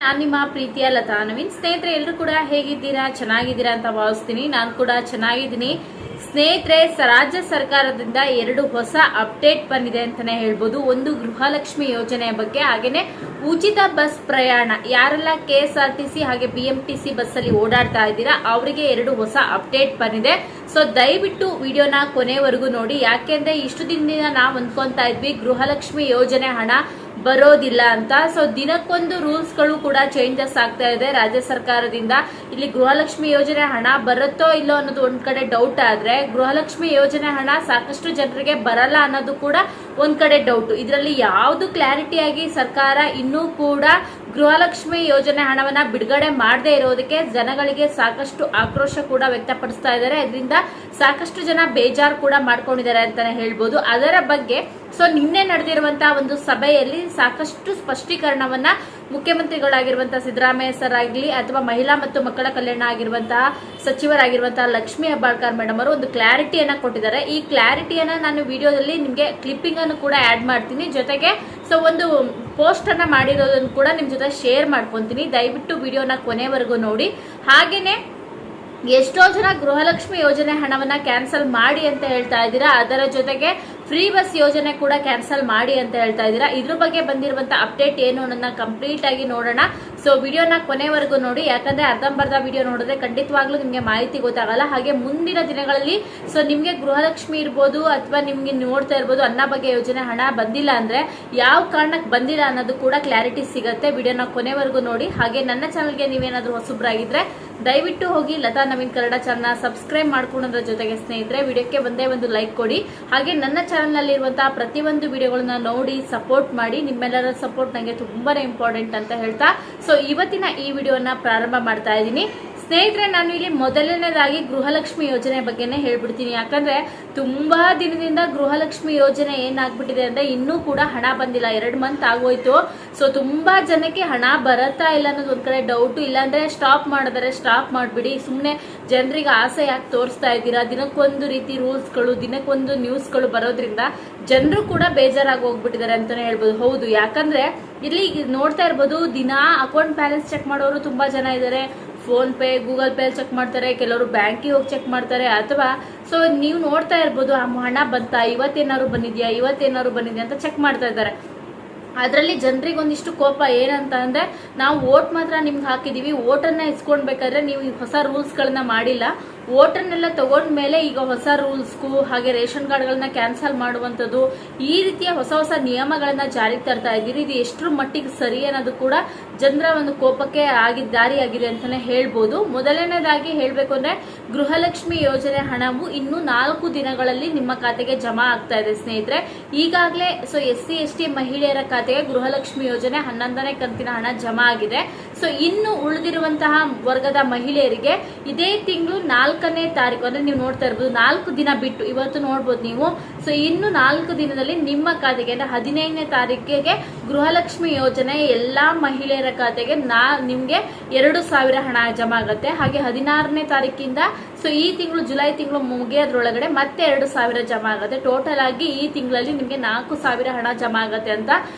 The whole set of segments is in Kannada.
ನಾನು ನಿಮ್ಮ ಪ್ರೀತಿಯ ಲತಾ ನವೀನ್. ಸ್ನೇಹಿತರೆ, ಎಲ್ಲರೂ ಕೂಡ ಹೇಗಿದ್ದೀರಾ? ಚೆನ್ನಾಗಿದ್ದೀರಾ ಅಂತ ಭಾವಿಸ್ತೀನಿ. ನಾನು ಕೂಡ ಚೆನ್ನಾಗಿದ್ದೀನಿ. ಸ್ನೇಹಿತರೆ, ರಾಜ್ಯ ಸರ್ಕಾರದಿಂದ 2 ಹೊಸ ಅಪ್ಡೇಟ್ ಬಂದಿದೆ ಅಂತಾನೆ ಹೇಳ್ಬೋದು. ಒಂದು ಗೃಹಲಕ್ಷ್ಮಿ ಯೋಜನೆಯ ಬಗ್ಗೆ, ಹಾಗೇನೆ ಉಚಿತ ಬಸ್ ಪ್ರಯಾಣ. ಯಾರೆಲ್ಲ KSRTC ಹಾಗೆ BMTC ಬಸ್ ಅಲ್ಲಿ ಓಡಾಡ್ತಾ ಇದ್ದೀರಾ ಅವರಿಗೆ 2 ಹೊಸ ಅಪ್ಡೇಟ್ ಬಂದಿದೆ. ಸೊ ದಯವಿಟ್ಟು ವಿಡಿಯೋನ ಕೊನೆವರೆಗೂ ನೋಡಿ. ಯಾಕೆಂದ್ರೆ ಇಷ್ಟು ದಿನದಿಂದ ನಾವು ಅಂದ್ಕೊಂತಾ ಇದ್ವಿ ಗೃಹಲಕ್ಷ್ಮಿ ಯೋಜನೆ ಹಣ ಬರೋದಿಲ್ಲ ಅಂತ. ಸೊ ದಿನಕ್ಕೊಂದು ರೂಲ್ಸ್ ಗಳು ಕೂಡ ಚೇಂಜಸ್ ಆಗ್ತಾ ಇದೆ ರಾಜ್ಯ ಸರ್ಕಾರದಿಂದ. ಇಲ್ಲಿ ಗೃಹಲಕ್ಷ್ಮಿ ಯೋಜನೆ ಹಣ ಬರುತ್ತೋ ಇಲ್ಲೋ ಅನ್ನೋದು ಒಂದ್ ಕಡೆ ಡೌಟ್ ಆದ್ರೆ, ಗೃಹಲಕ್ಷ್ಮಿ ಯೋಜನೆ ಹಣ ಸಾಕಷ್ಟು ಜನರಿಗೆ ಬರಲ್ಲ ಅನ್ನೋದು ಕೂಡ ಒಂದ್ ಕಡೆ ಡೌಟ್. ಇದರಲ್ಲಿ ಯಾವ್ದು ಕ್ಲಾರಿಟಿ ಆಗಿ ಸರ್ಕಾರ ಇನ್ನೂ ಕೂಡ ಗೃಹಲಕ್ಷ್ಮಿ ಯೋಜನೆ ಹಣವನ್ನ ಬಿಡುಗಡೆ ಮಾಡದೇ ಇರೋದಕ್ಕೆ ಜನಗಳಿಗೆ ಸಾಕಷ್ಟು ಆಕ್ರೋಶ ಕೂಡ ವ್ಯಕ್ತಪಡಿಸ್ತಾ ಇದ್ದಾರೆ. ಇದರಿಂದ ಸಾಕಷ್ಟು ಜನ ಬೇಜಾರು ಕೂಡ ಮಾಡ್ಕೊಂಡಿದ್ದಾರೆ ಅಂತಾನೆ ಹೇಳ್ಬೋದು. ಅದರ ಬಗ್ಗೆ ಸೊ ನಿನ್ನೆ ನಡೆದಿರುವಂತಹ ಒಂದು ಸಭೆಯಲ್ಲಿ ಸಾಕಷ್ಟು ಸ್ಪಷ್ಟೀಕರಣವನ್ನ ಮುಖ್ಯಮಂತ್ರಿಗಳಾಗಿರುವಂತಹ ಸಿದ್ದರಾಮಯ್ಯ ಸರ್ ಆಗಲಿ ಅಥವಾ ಮಹಿಳಾ ಮತ್ತು ಮಕ್ಕಳ ಕಲ್ಯಾಣ ಆಗಿರುವಂತಹ ಸಚಿವರಾಗಿರುವಂತಹ ಲಕ್ಷ್ಮೀ ಹೆಬ್ಬಾಳ್ಕರ್ ಮೇಡಮ್ ಅವರು ಒಂದು ಕ್ಲಾರಿಟಿಯನ್ನ ಕೊಟ್ಟಿದ್ದಾರೆ. ಈ ಕ್ಲಾರಿಟಿಯನ್ನ ನಾನು ವಿಡಿಯೋದಲ್ಲಿ ನಿಮ್ಗೆ ಕ್ಲಿಪ್ಪಿಂಗ್ ಅನ್ನು ಕೂಡ ಆಡ್ ಮಾಡ್ತೀನಿ. ಜೊತೆಗೆ ಸೊ ಒಂದು ಪೋಸ್ಟ್ ಅನ್ನ ಮಾಡಿರೋದನ್ನು ಕೂಡ ನಿಮ್ ಜೊತೆ ಶೇರ್ ಮಾಡ್ಕೊಂತೀನಿ. ದಯವಿಟ್ಟು ವಿಡಿಯೋನ ಕೊನೆವರೆಗೂ ನೋಡಿ. ಹಾಗೇನೆ ಎಷ್ಟೋ ಜನ ಗೃಹಲಕ್ಷ್ಮಿ ಯೋಜನೆ ಹಣವನ್ನ ಕ್ಯಾನ್ಸಲ್ ಮಾಡಿ ಅಂತ ಹೇಳ್ತಾ ಇದ್ದೀರಾ. ಅದರ ಜೊತೆಗೆ ಫ್ರೀ ಬಸ್ ಯೋಜನೆ ಕೂಡ ಕ್ಯಾನ್ಸಲ್ ಮಾಡಿ ಅಂತ ಹೇಳ್ತಾ ಇದ್ದೀರಾ. ಇದ್ರ ಬಗ್ಗೆ ಬಂದಿರುವಂತ ಅಪ್ಡೇಟ್ ಏನು ಅನ್ನೋದನ್ನ ಕಂಪ್ಲೀಟ್ ಆಗಿ ನೋಡೋಣ. ಸೊ ವಿಡಿಯೋನ ಕೊನೆವರೆಗೂ ನೋಡಿ. ಯಾಕಂದ್ರೆ ಅರ್ಧಂಬರ್ಧ ವಿಡಿಯೋ ನೋಡಿದ್ರೆ ಖಂಡಿತವಾಗ್ಲೂ ನಿಮ್ಗೆ ಮಾಹಿತಿ ಗೊತ್ತಾಗಲ್ಲ. ಹಾಗೆ ಮುಂದಿನ ದಿನಗಳಲ್ಲಿ ಸೊ ನಿಮ್ಗೆ ಗೃಹಲಕ್ಷ್ಮಿ ಇರ್ಬೋದು ಅಥವಾ ನಿಮ್ಗೆ ನೋಡ್ತಾ ಇರ್ಬೋದು ಅನ್ನ ಬಗ್ಗೆ ಯೋಜನೆ ಹಣ ಬಂದಿಲ್ಲ ಅಂದ್ರೆ ಯಾವ ಕಾರಣಕ್ಕೆ ಬಂದಿಲ್ಲ ಅನ್ನೋದು ಕೂಡ ಕ್ಲಾರಿಟಿ ಸಿಗುತ್ತೆ. ವಿಡಿಯೋನ ಕೊನೆವರೆಗೂ ನೋಡಿ. ಹಾಗೆ ನನ್ನ ಚಾನಲ್ಗೆ ನೀವೇನಾದ್ರೂ ಹೊಸಬ್ರಾಗಿದ್ರೆ ದಯವಿಟ್ಟು ಹೋಗಿ ಲತಾ ನವೀನ್ ಕನ್ನಡ ಚಾನಲ್ ಸಬ್ಸ್ಕ್ರೈಬ್ ಮಾಡ್ಕೊಳ್ಳೋದ್ರ ಜೊತೆಗೆ ಸ್ನೇಹಿತರೆ ವಿಡಿಯೋಕ್ಕೆ ಒಂದೇ ಒಂದು ಲೈಕ್ ಕೊಡಿ. ಹಾಗೆ ನನ್ನ ಚಾನಲ್ ನಲ್ಲಿ ಇರುವಂತಹ ಪ್ರತಿಯೊಂದು ವಿಡಿಯೋಗಳನ್ನ ನೋಡಿ ಸಪೋರ್ಟ್ ಮಾಡಿ. ನಿಮ್ಮೆಲ್ಲರ ಸಪೋರ್ಟ್ ನನಗೆ ತುಂಬಾನೇ ಇಂಪಾರ್ಟೆಂಟ್ ಅಂತ ಹೇಳ್ತಾ ಸೊ ಇವತ್ತಿನ ಈ ವಿಡಿಯೋನ ಪ್ರಾರಂಭ ಮಾಡ್ತಾ ಇದ್ದೀನಿ. ಸ್ನೇಹಿತರೆ, ನಾನು ಇಲ್ಲಿ ಮೊದಲನೇದಾಗಿ ಗೃಹಲಕ್ಷ್ಮಿ ಯೋಜನೆ ಬಗ್ಗೆನೇ ಹೇಳ್ಬಿಡ್ತೀನಿ. ಯಾಕಂದ್ರೆ ತುಂಬಾ ದಿನದಿಂದ ಗೃಹಲಕ್ಷ್ಮಿ ಯೋಜನೆ ಏನಾಗ್ಬಿಟ್ಟಿದೆ ಅಂದ್ರೆ ಇನ್ನೂ ಕೂಡ ಹಣ ಬಂದಿಲ್ಲ. 2 ಮಂತ್ ಆಗೋಯ್ತು. ಸೊ ತುಂಬಾ ಜನಕ್ಕೆ ಹಣ ಬರತ್ತಾ ಇಲ್ಲ ಅನ್ನೋದು ಒಂದ್ ಕಡೆ ಡೌಟ್. ಇಲ್ಲಾಂದ್ರೆ ಸ್ಟಾಪ್ ಮಾಡಿದ್ರೆ ಸ್ಟಾಪ್ ಮಾಡ್ಬಿಡಿ. ಸುಮ್ನೆ ಜನರಿಗೆ ಆಸೆ ಯಾಕೆ ತೋರಿಸ್ತಾ ಇದ್ದೀರಾ? ದಿನಕ್ಕೊಂದು ರೀತಿ ರೂಲ್ಸ್ಗಳು, ದಿನಕ್ಕೊಂದು ನ್ಯೂಸ್ಗಳು ಬರೋದ್ರಿಂದ ಜನರು ಕೂಡ ಬೇಜಾರಾಗಿ ಹೋಗ್ಬಿಟ್ಟಿದ್ದಾರೆ ಅಂತಾನೆ ಹೇಳ್ಬೋದು. ಹೌದು, ಯಾಕಂದ್ರೆ ಇಲ್ಲಿ ನೋಡ್ತಾ ಇರ್ಬೋದು ದಿನಾ ಅಕೌಂಟ್ ಬ್ಯಾಲೆನ್ಸ್ ಚೆಕ್ ಮಾಡೋರು ತುಂಬಾ ಜನ ಇದ್ದಾರೆ. PhonePe, Google Pay check ಮಾಡ್ತಾರೆ. ಕೆಲವರು ಬ್ಯಾಂಕಿಗೆ ಹೋಗಿ ಚೆಕ್ ಮಾಡ್ತಾರೆ. ಅಥವಾ ಸೊ ನೀವು ನೋಡ್ತಾ ಇರ್ಬೋದು ಹಣ ಬಂತಾ, ಇವತ್ತೇನಾದ್ರು ಬಂದಿದ್ಯಾ ಅಂತ ಚೆಕ್ ಮಾಡ್ತಾ ಇದ್ದಾರೆ. ಅದರಲ್ಲಿ ಜನರಿಗೆ ಒಂದಿಷ್ಟು ಕೋಪ ಏನಂತ ಅಂದ್ರೆ, ನಾವು ವೋಟ್ ಮಾತ್ರ ನಿಮ್ಗೆ ಹಾಕಿದೀವಿ, ವೋಟನ್ನ ಇಸ್ಕೊಂಡ್ಬೇಕಾದ್ರೆ ನೀವು ಹೊಸ ರೂಲ್ಸ್ ಗಳನ್ನ ಮಾಡಿಲ್ಲ. ವೋಟನ್ನೆಲ್ಲ ತಗೊಂಡ್ಮೇಲೆ ಈಗ ಹೊಸ ರೂಲ್ಸ್ಗೂ ಹಾಗೆ ರೇಷನ್ ಕಾರ್ಡ್ಗಳನ್ನ ಕ್ಯಾನ್ಸಲ್ ಮಾಡುವಂತದ್ದು, ಈ ರೀತಿಯ ಹೊಸ ಹೊಸ ನಿಯಮಗಳನ್ನ ಜಾರಿಗೆ ತರ್ತಾ ಇದ್ದೀರಿ. ಇದು ಎಷ್ಟರ ಮಟ್ಟಿಗೆ ಸರಿ ಅನ್ನೋದು ಕೂಡ ಜನರ ಒಂದು ಕೋಪಕ್ಕೆ ದಾರಿಯಾಗಿದೆ ಅಂತಾನೆ ಹೇಳ್ಬೋದು. ಮೊದಲನೇದಾಗಿ ಹೇಳ್ಬೇಕು ಅಂದ್ರೆ ಗೃಹಲಕ್ಷ್ಮಿ ಯೋಜನೆ ಹಣವು ಇನ್ನು 4 ದಿನಗಳಲ್ಲಿ ನಿಮ್ಮ ಖಾತೆಗೆ ಜಮಾ ಆಗ್ತಾ ಇದೆ ಸ್ನೇಹಿತರೆ. ಈಗಾಗಲೇ ಸೊ SC/ST ಮಹಿಳೆಯರ ಖಾತೆಗೆ ಗೃಹಲಕ್ಷ್ಮಿ ಯೋಜನೆ 11ನೇ ಕಂತಿನ ಹಣ ಜಮಾ ಆಗಿದೆ. ಸೊ ಇನ್ನು ಉಳಿದಿರುವಂತಹ ವರ್ಗದ ಮಹಿಳೆಯರಿಗೆ ಇದೇ ತಿಂಗಳು 4ನೇ ತಾರೀಕು ಅಂದ್ರೆ ನೀವು ನೋಡ್ತಾ ಇರ್ಬೋದು 4 ದಿನ ಬಿಟ್ಟು ಇವತ್ತು ನೋಡ್ಬೋದು ನೀವು. ಸೊ ಇನ್ನು 4 ದಿನದಲ್ಲಿ ನಿಮ್ಮ ಖಾತೆಗೆ ಅಂದ್ರೆ 15ನೇ ತಾರೀಕಿಗೆ ಗೃಹಲಕ್ಷ್ಮಿ ಯೋಜನೆ ಎಲ್ಲಾ ಮಹಿಳೆಯರ ಖಾತೆಗೆ ನಿಮ್ಗೆ 2,000 ಹಣ ಜಮಾ ಆಗುತ್ತೆ. ಹಾಗೆ 16ನೇ ತಾರೀಕಿಂದ ಸೊ ಈ ತಿಂಗಳು ಜುಲೈ ತಿಂಗಳು ಮುಗಿಯೋದ್ರೊಳಗಡೆ ಮತ್ತೆ 2,000 ಜಮಾ ಆಗುತ್ತೆ. ಟೋಟಲ್ ಆಗಿ ಈ ತಿಂಗಳಲ್ಲಿ ನಿಮ್ಗೆ 4,000 ಹಣ ಜಮಾ ಆಗುತ್ತೆ ಅಂತ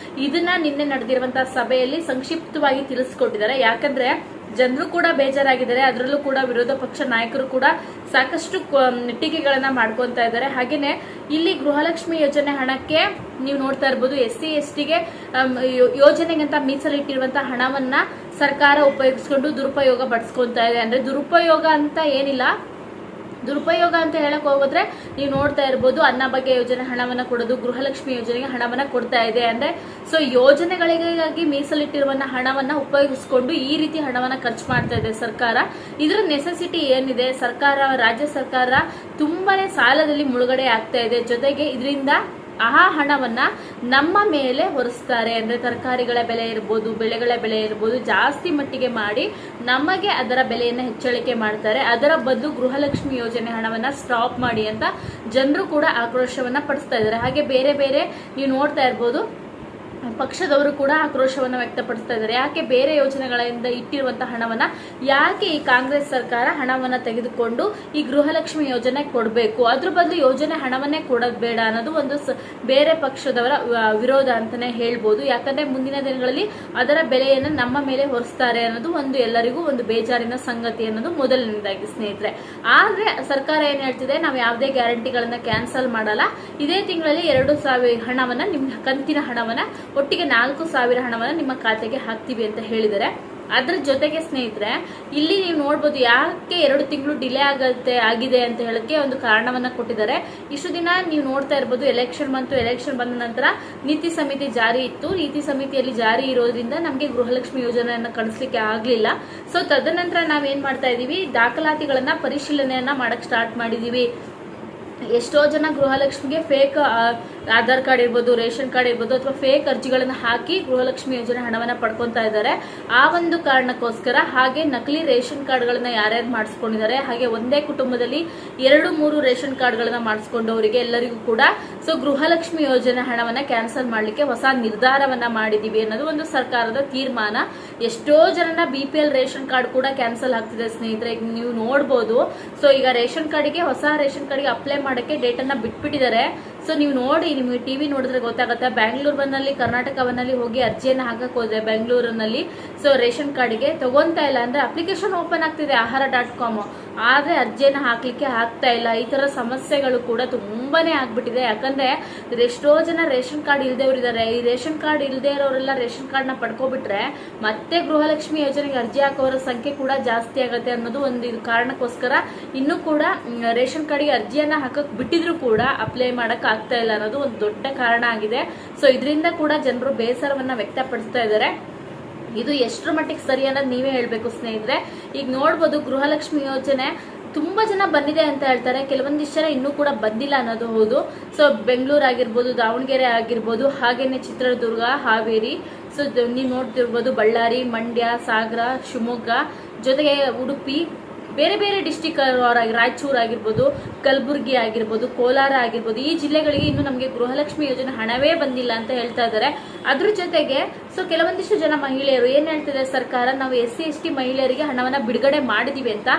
ಇದನ್ನ ನಿನ್ನೆ ನಡೆದಿರುವಂತಹ ಸಭೆಯಲ್ಲಿ ಸಂಕ್ಷಿಪ್ತವಾಗಿ ತಿಳಿಸ್ಕೊಟ್ಟಿದ್ದಾರೆ. ಯಾಕಂದ್ರೆ ಜನರು ಕೂಡ ಬೇಜಾರಾಗಿದ್ದಾರೆ. ಅದರಲ್ಲೂ ಕೂಡ ವಿರೋಧ ಪಕ್ಷ ನಾಯಕರು ಕೂಡ ಸಾಕಷ್ಟು ಟೀಕೆಗಳನ್ನ ಮಾಡ್ಕೊಂತ ಇದ್ದಾರೆ. ಹಾಗೇನೆ ಇಲ್ಲಿ ಗೃಹಲಕ್ಷ್ಮಿ ಯೋಜನೆ ಹಣಕ್ಕೆ ನೀವು ನೋಡ್ತಾ ಇರ್ಬೋದು SC/STಗೆ ಯೋಜನೆಗಂತ ಮೀಸಲಿಟ್ಟಿರುವಂತಹ ಹಣವನ್ನ ಸರ್ಕಾರ ಉಪಯೋಗಿಸ್ಕೊಂಡು ದುರುಪಯೋಗ ಪಡಿಸ್ಕೊಂತ ಇದೆ. ಅಂದ್ರೆ ದುರುಪಯೋಗ ಅಂತ ಏನಿಲ್ಲ, ದುರುಪಯೋಗ ಅಂತ ಹೇಳಕ್ ಹೋಗೋದ್ರೆ ನೀವು ನೋಡ್ತಾ ಇರ್ಬೋದು ಅನ್ನ ಬಗ್ಗೆ ಯೋಜನೆ ಹಣವನ್ನ ಕೊಡೋದು, ಗೃಹಲಕ್ಷ್ಮಿ ಯೋಜನೆಗೆ ಹಣವನ್ನ ಕೊಡ್ತಾ ಇದೆ. ಅಂದ್ರೆ ಸೊ ಯೋಜನೆಗಳಿಗಾಗಿ ಮೀಸಲಿಟ್ಟಿರುವ ಹಣವನ್ನ ಉಪಯೋಗಿಸ್ಕೊಂಡು ಈ ರೀತಿ ಹಣವನ್ನ ಖರ್ಚು ಮಾಡ್ತಾ ಇದೆ ಸರ್ಕಾರ. ಇದರ ನೆಸೆಸಿಟಿ ಏನಿದೆ, ರಾಜ್ಯ ಸರ್ಕಾರ ತುಂಬಾನೇ ಸಾಲದಲ್ಲಿ ಮುಳುಗಡೆ ಆಗ್ತಾ ಇದೆ. ಜೊತೆಗೆ ಇದರಿಂದ ಆ ಹಣವನ್ನ ನಮ್ಮ ಮೇಲೆ ಹೊರಿಸ್ತಾರೆ. ಅಂದ್ರೆ ತರಕಾರಿಗಳ ಬೆಲೆ ಇರ್ಬೋದು, ಬೆಳೆಗಳ ಬೆಲೆ ಇರ್ಬೋದು ಜಾಸ್ತಿ ಮಟ್ಟಿಗೆ ಮಾಡಿ ನಮಗೆ ಅದರ ಬೆಲೆಯನ್ನ ಹೆಚ್ಚಳಿಕೆ ಮಾಡ್ತಾರೆ. ಅದರ ಬದಲು ಗೃಹಲಕ್ಷ್ಮಿ ಯೋಜನೆ ಹಣವನ್ನ ಸ್ಟಾಪ್ ಮಾಡಿ ಅಂತ ಜನರು ಕೂಡ ಆಕ್ರೋಶವನ್ನ ಪಡಿಸ್ತಾ ಇದ್ದಾರೆ. ಹಾಗೆ ಬೇರೆ ಬೇರೆ ನೀವು ನೋಡ್ತಾ ಇರ್ಬೋದು ಪಕ್ಷದವರು ಕೂಡ ಆಕ್ರೋಶವನ್ನು ವ್ಯಕ್ತಪಡಿಸ್ತಾ ಇದ್ದಾರೆ. ಯಾಕೆ ಬೇರೆ ಯೋಜನೆಗಳಿಂದ ಇಟ್ಟಿರುವಂತಹ ಹಣವನ್ನ ಯಾಕೆ ಈ ಕಾಂಗ್ರೆಸ್ ಸರ್ಕಾರ ಹಣವನ್ನ ತೆಗೆದುಕೊಂಡು ಈ ಗೃಹಲಕ್ಷ್ಮಿ ಯೋಜನೆ ಕೊಡಬೇಕು, ಅದ್ರ ಬದಲು ಯೋಜನೆ ಹಣವನ್ನೇ ಕೊಡೋದು ಬೇಡ ಅನ್ನೋದು ಒಂದು ಬೇರೆ ಪಕ್ಷದವರ ವಿರೋಧ ಅಂತಾನೆ ಹೇಳ್ಬೋದು. ಯಾಕಂದ್ರೆ ಮುಂದಿನ ದಿನಗಳಲ್ಲಿ ಅದರ ಬೆಲೆಯನ್ನು ನಮ್ಮ ಮೇಲೆ ಹೊರಿಸ್ತಾರೆ ಅನ್ನೋದು ಒಂದು ಎಲ್ಲರಿಗೂ ಒಂದು ಬೇಜಾರಿನ ಸಂಗತಿ ಅನ್ನೋದು ಮೊದಲನೇದಾಗಿ ಸ್ನೇಹಿತರೆ. ಆದ್ರೆ ಸರ್ಕಾರ ಏನ್ ಹೇಳ್ತಿದೆ, ನಾವು ಯಾವುದೇ ಗ್ಯಾರಂಟಿಗಳನ್ನ ಕ್ಯಾನ್ಸಲ್ ಮಾಡಲ್ಲ, ಇದೇ ತಿಂಗಳಲ್ಲಿ 2,000 ಹಣವನ್ನ ನಿಮ್ಮ ಕಂತಿನ ಹಣವನ್ನ ಒಟ್ಟಿಗೆ 4,000 ಹಣವನ್ನ ನಿಮ್ಮ ಖಾತೆಗೆ ಹಾಕ್ತೀವಿ ಅಂತ ಹೇಳಿದರೆ. ಅದ್ರ ಜೊತೆಗೆ ಸ್ನೇಹಿತರೆ ಇಲ್ಲಿ ನೀವು ನೋಡ್ಬೋದು ಯಾಕೆ 2 ತಿಂಗಳು ಡಿಲೇ ಆಗಿದೆ ಅಂತ ಹೇಳಕ್ಕೆ ಒಂದು ಕಾರಣವನ್ನ ಕೊಟ್ಟಿದ್ದಾರೆ. ಇಷ್ಟು ದಿನ ನೀವು ನೋಡ್ತಾ ಇರ್ಬೋದು, ಎಲೆಕ್ಷನ್ ಬಂದ ನಂತರ ನೀತಿ ಸಮಿತಿ ಜಾರಿ ಇತ್ತು. ನೀತಿ ಸಮಿತಿಯಲ್ಲಿ ಜಾರಿ ಇರೋದ್ರಿಂದ ನಮಗೆ ಗೃಹಲಕ್ಷ್ಮಿ ಯೋಜನೆಯನ್ನ ಕಳಿಸ್ಲಿಕ್ಕೆ ಆಗ್ಲಿಲ್ಲ. ಸೊ ತದನಂತರ ನಾವೇನ್ ಮಾಡ್ತಾ ಇದೀವಿ, ದಾಖಲಾತಿಗಳನ್ನ ಪರಿಶೀಲನೆಯನ್ನ ಮಾಡಕ್ ಸ್ಟಾರ್ಟ್ ಮಾಡಿದೀವಿ. ಎಷ್ಟೋ ಜನ ಗೃಹಲಕ್ಷ್ಮಿಗೆ ಫೇಕ್ ಆಧಾರ್ ಕಾರ್ಡ್ ಇರ್ಬೋದು, ರೇಷನ್ ಕಾರ್ಡ್ ಇರ್ಬೋದು, ಅಥವಾ ಫೇಕ್ ಅರ್ಜಿಗಳನ್ನ ಹಾಕಿ ಗೃಹಲಕ್ಷ್ಮಿ ಯೋಜನೆ ಹಣವನ್ನ ಪಡ್ಕೊಂತಾ ಇದ್ದಾರೆ. ಆ ಒಂದು ಕಾರಣಕ್ಕೋಸ್ಕರ ಹಾಗೆ ನಕಲಿ ರೇಷನ್ ಕಾರ್ಡ್ಗಳನ್ನ ಯಾರ್ಯಾರು ಮಾಡಿಸ್ಕೊಂಡಿದ್ದಾರೆ, ಹಾಗೆ ಒಂದೇ ಕುಟುಂಬದಲ್ಲಿ 2-3 ರೇಷನ್ ಕಾರ್ಡ್ಗಳನ್ನ ಮಾಡಿಸ್ಕೊಂಡವರಿಗೆ ಎಲ್ಲರಿಗೂ ಕೂಡ ಸೊ ಗೃಹಲಕ್ಷ್ಮಿ ಯೋಜನೆ ಹಣವನ್ನ ಕ್ಯಾನ್ಸಲ್ ಮಾಡ್ಲಿಕ್ಕೆ ಹೊಸ ನಿರ್ಧಾರವನ್ನ ಮಾಡಿದೀವಿ ಅನ್ನೋದು ಒಂದು ಸರ್ಕಾರದ ತೀರ್ಮಾನ. ಎಷ್ಟೋ ಜನನ BPL ರೇಷನ್ ಕಾರ್ಡ್ ಕೂಡ ಕ್ಯಾನ್ಸಲ್ ಆಗ್ತಿದೆ ಸ್ನೇಹಿತರೆ. ಈಗ ನೀವು ನೋಡ್ಬೋದು, ಸೊ ಈಗ ರೇಷನ್ ಕಾರ್ಡಿಗೆ ಹೊಸ ರೇಷನ್ ಕಾರ್ಡ್ಗೆ ಅಪ್ಲೈ ಮಾಡಕ್ಕೆ ಡೇಟ್ ಅನ್ನ ಬಿಟ್ಬಿಟ್ಟಿದ್ದಾರೆ. ಸೊ ನೀವು ನೋಡಿ, ನಿಮಗೆ ಟಿವಿ ನೋಡಿದ್ರೆ ಗೊತ್ತಾಗುತ್ತೆ. ಬ್ಯಾಂಗ್ಳೂರ್ನಲ್ಲಿ ಕರ್ನಾಟಕವನ್ನಲ್ಲಿ ಹೋಗಿ ಅರ್ಜಿಯನ್ನ ಹಾಕಕ್ ಹೋದ್ರೆ ಬೆಂಗಳೂರಿನಲ್ಲಿ ಸೊ ರೇಷನ್ ಕಾರ್ಡ್ಗೆ ತಗೊಂತಾ ಇಲ್ಲ ಅಂದ್ರೆ ಅಪ್ಲಿಕೇಶನ್ ಓಪನ್ ಆಗ್ತಿದೆ ಆಹಾರ.com, ಆದ್ರೆ ಅರ್ಜಿಯನ್ನ ಹಾಕ್ಲಿಕ್ಕೆ ಆಗ್ತಾ ಇಲ್ಲ. ಈ ತರ ಸಮಸ್ಯೆಗಳು ಕೂಡ ತುಂಬಾನೇ ಆಗ್ಬಿಟ್ಟಿದೆ. ಯಾಕಂದ್ರೆ ಎಷ್ಟೋ ಜನ ರೇಷನ್ ಕಾರ್ಡ್ ಇಲ್ದೇವ್ರು ಇದಾರೆ. ಈ ರೇಷನ್ ಕಾರ್ಡ್ ಇಲ್ದೇ ಇರೋರೆಲ್ಲ ರೇಷನ್ ಕಾರ್ಡ್ ನ ಪಡ್ಕೊಬಿಟ್ರೆ ಮತ್ತೆ ಗೃಹಲಕ್ಷ್ಮಿ ಯೋಜನೆಗೆ ಅರ್ಜಿ ಹಾಕೋರ ಸಂಖ್ಯೆ ಕೂಡ ಜಾಸ್ತಿ ಆಗುತ್ತೆ ಅನ್ನೋದು ಒಂದು ಕಾರಣಕ್ಕೋಸ್ಕರ ಇನ್ನೂ ಕೂಡ ರೇಷನ್ ಕಾರ್ಡ್ಗೆ ಅರ್ಜಿಯನ್ನ ಹಾಕಕ್ ಬಿಟ್ಟಿದ್ರು ಕೂಡ ಅಪ್ಲೈ ಮಾಡಕ್ ಆಗ್ತಾ ಇಲ್ಲ ಅನ್ನೋದು ಒಂದು ದೊಡ್ಡ ಕಾರಣ ಆಗಿದೆ. ಸೊ ಇದರಿಂದ ಕೂಡ ಜನರು ಬೇಸರವನ್ನ ವ್ಯಕ್ತಪಡಿಸ್ತಾ ಇದ್ದಾರೆ. ಇದು ಎಷ್ಟರ ಮಟ್ಟಿಗೆ ಸರಿ ಅನ್ನೋದು ನೀವೇ ಹೇಳ್ಬೇಕು ಸ್ನೇಹಿತರೆ. ಈಗ ನೋಡ್ಬೋದು, ಗೃಹಲಕ್ಷ್ಮಿ ಯೋಜನೆ ತುಂಬಾ ಜನ ಬಂದಿದೆ ಅಂತ ಹೇಳ್ತಾರೆ, ಕೆಲವೊಂದಿಷ್ಟು ಜನ ಇನ್ನೂ ಕೂಡ ಬಂದಿಲ್ಲ ಅನ್ನೋದು ಹೌದು. ಸೊ ಬೆಂಗಳೂರು ಆಗಿರ್ಬೋದು, ದಾವಣಗೆರೆ ಆಗಿರ್ಬೋದು, ಹಾಗೇನೆ ಚಿತ್ರದುರ್ಗ, ಹಾವೇರಿ, ಸೊ ನೀವು ನೋಡ್ತಿರ್ಬೋದು ಬಳ್ಳಾರಿ, ಮಂಡ್ಯ, ಸಾಗರ, ಶಿವಮೊಗ್ಗ, ಜೊತೆಗೆ ಉಡುಪಿ, ಬೇರೆ ಬೇರೆ ಡಿಸ್ಟಿಕ್ ರಾಯಚೂರು ಆಗಿರ್ಬೋದು, ಕಲಬುರಗಿ ಆಗಿರ್ಬೋದು, ಕೋಲಾರ ಆಗಿರ್ಬೋದು, ಈ ಜಿಲ್ಲೆಗಳಿಗೆ ಇನ್ನು ನಮಗೆ ಗೃಹಲಕ್ಷ್ಮಿ ಯೋಜನೆ ಹಣವೇ ಬಂದಿಲ್ಲ ಅಂತ ಹೇಳ್ತಾ ಇದ್ದಾರೆ. ಅದ್ರ ಜೊತೆಗೆ ಸೊ ಕೆಲವೊಂದಿಷ್ಟು ಜನ ಮಹಿಳೆಯರು ಏನ್ ಹೇಳ್ತಿದೆ ಸರ್ಕಾರ, ನಾವು SC/ST ಮಹಿಳೆಯರಿಗೆ ಹಣವನ್ನ ಬಿಡುಗಡೆ ಮಾಡಿದೀವಿ ಅಂತ,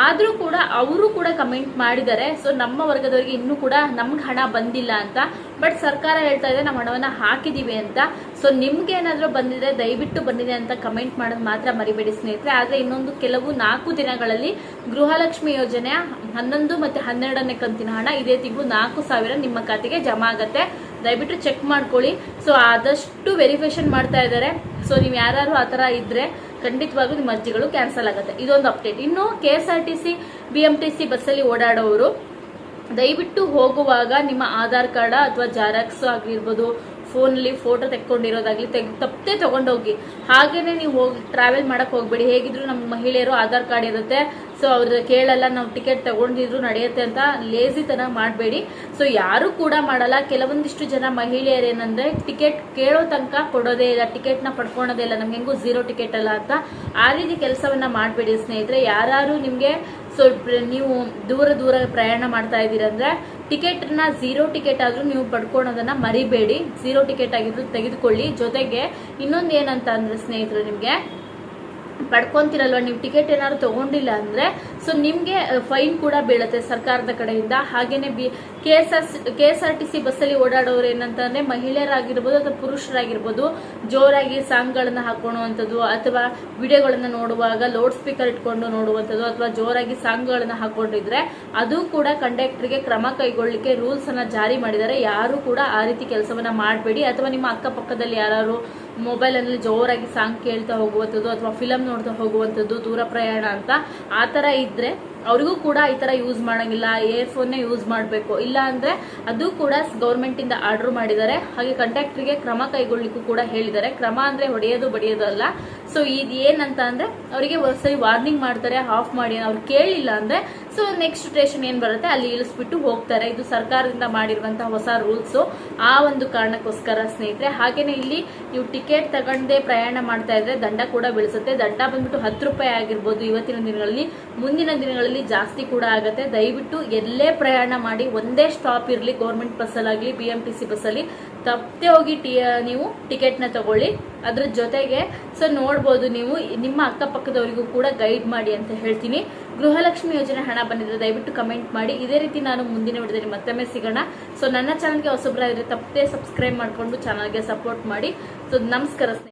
ಆದ್ರೂ ಕೂಡ ಅವರು ಕೂಡ ಕಮೆಂಟ್ ಮಾಡಿದ್ದಾರೆ, ಸೊ ನಮ್ಮ ವರ್ಗದವರಿಗೆ ಇನ್ನೂ ಕೂಡ ನಮ್ಗೆ ಹಣ ಬಂದಿಲ್ಲ ಅಂತ. ಬಟ್ ಸರ್ಕಾರ ಹೇಳ್ತಾ ಇದೆ ನಾವು ಹಣವನ್ನ ಹಾಕಿದೀವಿ ಅಂತ. ಸೊ ನಿಮ್ಗೆ ಏನಾದ್ರೂ ಬಂದಿದೆ ದಯವಿಟ್ಟು ಬಂದಿದೆ ಅಂತ ಕಮೆಂಟ್ ಮಾಡೋದು ಮಾತ್ರ ಮರಿಬೇಡಿ ಸ್ನೇಹಿತರೆ. ಆದ್ರೆ ಇನ್ನೊಂದು ಕೆಲವು 4 ದಿನಗಳಲ್ಲಿ ಗೃಹಲಕ್ಷ್ಮಿ ಯೋಜನೆಯ 11 ಮತ್ತೆ 12ನೇ ಕಂತಿನ ಹಣ ಇದೇ ತಿಂಗಳು 4,000 ನಿಮ್ಮ ಖಾತೆಗೆ ಜಮಾ ಆಗತ್ತೆ. ದಯವಿಟ್ಟು ಚೆಕ್ ಮಾಡ್ಕೊಳ್ಳಿ. ಸೊ ಆದಷ್ಟು ವೆರಿಫಿಕೇಶನ್ ಮಾಡ್ತಾ ಇದ್ದಾರೆ. ಸೊ ನೀವು ಯಾರು ಆ ತರ ಇದ್ರೆ ಖಂಡಿತವಾಗ್ಲೂ ನಿಮ್ಮ ಅರ್ಜಿಗಳು ಕ್ಯಾನ್ಸಲ್ ಆಗುತ್ತೆ. ಇದೊಂದು ಅಪ್ಡೇಟ್. ಇನ್ನು KSRTC BMTC ಬಸ್ಸಲ್ಲಿ ಓಡಾಡೋರು ದಯವಿಟ್ಟು ಹೋಗುವಾಗ ನಿಮ್ಮ ಆಧಾರ್ ಕಾರ್ಡ್ ಅಥವಾ ಜೆರಾಕ್ಸ್ ಆಗಿರ್ಬೋದು, ಫೋನಲ್ಲಿ ಫೋಟೋ ತೆಕ್ಕೊಂಡಿರೋದಾಗ್ಲಿ ತಪ್ಪದೆ ತಗೊಂಡೋಗಿ. ಹಾಗೇನೆ ನೀವು ಹೋಗಿ ಟ್ರಾವೆಲ್ ಮಾಡಕ್ ಹೋಗ್ಬೇಡಿ. ಹೇಗಿದ್ರು ನಮ್ಮ ಮಹಿಳೆಯರು ಆಧಾರ್ ಕಾರ್ಡ್ ಇರುತ್ತೆ, ಸೊ ಅವ್ರ ಕೇಳಲ್ಲ, ನಾವು ಟಿಕೆಟ್ ತಗೊಂಡಿದ್ರು ನಡೆಯುತ್ತೆ ಅಂತ ಲೇಜಿತನ ಮಾಡಬೇಡಿ. ಸೊ ಯಾರು ಕೂಡ ಮಾಡಲ್ಲ. ಕೆಲವೊಂದಿಷ್ಟು ಜನ ಮಹಿಳೆಯರು ಏನಂದ್ರೆ ಟಿಕೆಟ್ ಕೇಳೋ ತನಕ ಕೊಡೋದೇ ಇಲ್ಲ, ಟಿಕೆಟ್ ನ ಪಡ್ಕೊಳೋದೇ ಇಲ್ಲ, ನಮ್ಗೆ ಹೆಂಗೂ 0 ಟಿಕೆಟ್ ಅಲ್ಲ ಅಂತ. ಆ ರೀತಿ ಕೆಲಸವನ್ನ ಮಾಡಬೇಡಿ ಸ್ನೇಹಿತರೆ. ಯಾರು ನಿಮ್ಗೆ ಸೊ ನೀವು ದೂರ ಪ್ರಯಾಣ ಮಾಡ್ತಾ ಇದ್ದೀರಂದ್ರೆ ಟಿಕೆಟ್ ನ 0 ಟಿಕೆಟ್ ಆದ್ರೂ ನೀವು ಪಡ್ಕೊಳೋದನ್ನ ಮರಿಬೇಡಿ. 0 ಟಿಕೆಟ್ ಆಗಿದ್ರು ತೆಗೆದುಕೊಳ್ಳಿ. ಜೊತೆಗೆ ಇನ್ನೊಂದು ಏನಂತ ಅಂದ್ರೆ ಸ್ನೇಹಿತರೆ, ನಿಮ್ಗೆ ಪಡ್ಕೊಂತಿರಲ್ವ, ನೀವು ಟಿಕೆಟ್ ಏನಾದ್ರು ತಗೊಂಡಿಲ್ಲ ಅಂದ್ರೆ ಸೊ ನಿಮ್ಗೆ ಫೈನ್ ಕೂಡ ಬೀಳುತ್ತೆ ಸರ್ಕಾರದ ಕಡೆಯಿಂದ. ಹಾಗೇನೆ KSRTC ಬಸ್ಸಲ್ಲಿ ಓಡಾಡೋರು ಏನಂತಂದ್ರೆ ಮಹಿಳೆಯರಾಗಿರ್ಬೋದು ಅಥವಾ ಪುರುಷರಾಗಿರ್ಬೋದು ಜೋರಾಗಿ ಸಾಂಗ್ಗಳನ್ನ ಹಾಕೊಳ್ಳುವಂಥದ್ದು ಅಥವಾ ವಿಡಿಯೋಗಳನ್ನ ನೋಡುವಾಗ ಲೌಡ್ ಸ್ಪೀಕರ್ ಇಟ್ಕೊಂಡು ನೋಡುವಂಥದ್ದು ಅಥವಾ ಜೋರಾಗಿ ಸಾಂಗ್ಗಳನ್ನ ಹಾಕೊಂಡಿದ್ರೆ ಅದು ಕೂಡ ಕಂಡಕ್ಟರ್ಗೆ ಕ್ರಮ ಕೈಗೊಳ್ಳಿಕ್ಕೆ ರೂಲ್ಸ್ ಅನ್ನ ಜಾರಿ ಮಾಡಿದ್ದಾರೆ. ಯಾರು ಕೂಡ ಆ ರೀತಿ ಕೆಲಸವನ್ನ ಮಾಡಬೇಡಿ. ಅಥವಾ ನಿಮ್ಮ ಅಕ್ಕಪಕ್ಕದಲ್ಲಿ ಯಾರು ಮೊಬೈಲ್ ಅಲ್ಲಿ ಜೋರಾಗಿ ಸಾಂಗ್ ಕೇಳ್ತಾ ಹೋಗುವಂಥದ್ದು ಅಥವಾ ಫಿಲಂ ನೋಡ್ತಾ ಹೋಗುವಂಥದ್ದು ದೂರ ಪ್ರಯಾಣ ಅಂತ ಆ ತರ ಇದ್ರೆ ಅವ್ರಿಗೂ ಕೂಡ ಈ ತರ ಯೂಸ್ ಮಾಡಂಗಿಲ್ಲ, ಇಯರ್ಫೋನ್ ಯೂಸ್ ಮಾಡಬೇಕು. ಇಲ್ಲ ಅಂದ್ರೆ ಅದು ಕೂಡ ಗವರ್ಮೆಂಟ್ ಇಂದ ಆರ್ಡರ್ ಮಾಡಿದ್ದಾರೆ. ಹಾಗೆ ಕಂಡಕ್ಟರ್ಗೆ ಕ್ರಮ ಕೈಗೊಳ್ಳಿಕ್ಕೂ ಕೂಡ ಹೇಳಿದ್ದಾರೆ. ಕ್ರಮ ಅಂದ್ರೆ ಹೊಡೆಯೋದು ಬಡಿಯೋದು ಅಲ್ಲ. ಸೊ ಇದು ಏನಂತ ಅಂದ್ರೆ ಅವರಿಗೆ ಒಂದ್ಸರಿ ವಾರ್ನಿಂಗ್ ಮಾಡ್ತಾರೆ, ಆಫ್ ಮಾಡಿ. ಅವ್ರು ಕೇಳಿಲ್ಲ ಅಂದ್ರೆ ಸೊ ನೆಕ್ಸ್ಟ್ ಸ್ಟೇಷನ್ ಏನ್ ಬರುತ್ತೆ ಅಲ್ಲಿ ಇಳಿಸ್ಬಿಟ್ಟು ಹೋಗ್ತಾರೆ. ಇದು ಸರ್ಕಾರದಿಂದ ಮಾಡಿರುವಂತಹ ಹೊಸ ರೂಲ್ಸ್. ಆ ಒಂದು ಕಾರಣಕ್ಕೋಸ್ಕರ ಸ್ನೇಹಿತರೆ. ಹಾಗೇನೆ ಇಲ್ಲಿ ನೀವು ಟಿಕೆಟ್ ತಗೊಂಡೇ ಪ್ರಯಾಣ ಮಾಡ್ತಾ ಇದ್ರೆ ದಂಡ ಕೂಡ ಬೀಳಿಸುತ್ತೆ. ದಂಡ ಬಂದ್ಬಿಟ್ಟು 10 ರೂಪಾಯಿ ಆಗಿರ್ಬೋದು ಇವತ್ತಿನ ದಿನಗಳಲ್ಲಿ. ಮುಂದಿನ ದಿನಗಳಲ್ಲಿ ಬಸ್ಸಲ್ಲಿ ಜಾಸ್ತಿ ಕೂಡ ಆಗುತ್ತೆ. ದಯವಿಟ್ಟು ಎಲ್ಲೇ ಪ್ರಯಾಣ ಮಾಡಿ ಒಂದೇ ಸ್ಟಾಪ್ ಇರಲಿ, ಗೌರ್ಮೆಂಟ್ ಬಸ್ಸಲ್ಲಾಗಲಿ BMTC ಬಸ್ಸಲ್ಲಿ ತಪ್ಪದೆ ಹೋಗಿ ನೀವು ಟಿಕೆಟ್ನ ತಗೊಳ್ಳಿ. ಅದ್ರ ಜೊತೆಗೆ ನೋಡ್ಬೋದು, ನೀವು ನಿಮ್ಮ ಅಕ್ಕಪಕ್ಕದವರಿಗೂ ಕೂಡ ಗೈಡ್ ಮಾಡಿ ಅಂತ ಹೇಳ್ತೀನಿ. ಗೃಹಲಕ್ಷ್ಮಿ ಯೋಜನೆ ಹಣ ಬಂದಿದ್ರೆ ದಯವಿಟ್ಟು ಕಮೆಂಟ್ ಮಾಡಿ. ಇದೇ ರೀತಿ ನಾನು ಮುಂದಿನ ವಿಡಿಯೋದಲ್ಲಿ ಮತ್ತೊಮ್ಮೆ ಸಿಗೋಣ. ನನ್ನ ಚಾನಲ್ಗೆ ಹೊಸಬ್ರಾದ್ರೆ ತಪ್ಪದೆ ಸಬ್ಸ್ಕ್ರೈಬ್ ಮಾಡಿಕೊಂಡು ಚಾನಲ್ಗೆ ಸಪೋರ್ಟ್ ಮಾಡಿ. ನಮಸ್ಕಾರ.